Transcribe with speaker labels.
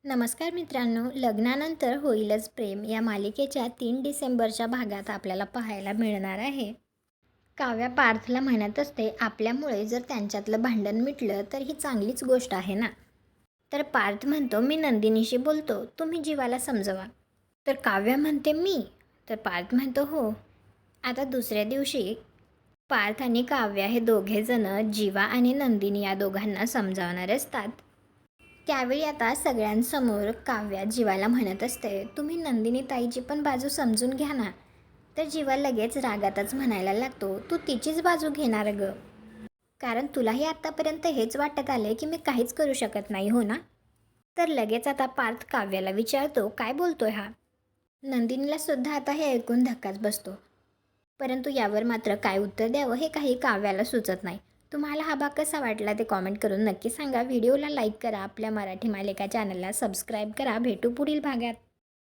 Speaker 1: नमस्कार मित्रांनो, लग्नानंतर होईलच प्रेम या मालिकेच्या 3 डिसेंबरच्या भागात आपल्याला पाहायला मिळणार आहे. काव्या पार्थला म्हणत असते, आपल्यामुळे जर त्यांच्यातलं भांडण मिटलं तर ही चांगलीच गोष्ट आहे ना. तर पार्थ म्हणतो, मी नंदिनीशी बोलतो, तुम्ही जीवाला समजवा. तर काव्या म्हणते, मी? तर पार्थ म्हणतो, हो. आता दुसऱ्या दिवशी पार्थ आणि काव्या हे दोघेजण जीवा आणि नंदिनी या दोघांना समजावणार असतात. त्यावेळी आता सगळ्यांसमोर काव्या जीवाला म्हणत असते, तुम्ही नंदिनी ताईची पण बाजू समजून घ्या ना. तर जीवा लगेच रागातच म्हणायला लागतो, तू तिचीच बाजू घेणार ग, कारण तुलाही आत्तापर्यंत हेच वाटत आले की मी काहीच करू शकत नाही, हो ना. तर लगेच आता पार्थ काव्याला विचारतो, काय बोलतोय हा. नंदिनीला सुद्धा आता हे ऐकून धक्काच बसतो, परंतु यावर मात्र काय उत्तर द्यावं हे काही काव्याला सुचत नाही. तुम्हाला हा भाग कसा वाटला ते कॉमेंट करून नक्की सांगा. व्हिडिओला लाईक करा, आपल्या मराठी मालिका चॅनलला सबस्क्राईब करा. भेटू पुढील भागात.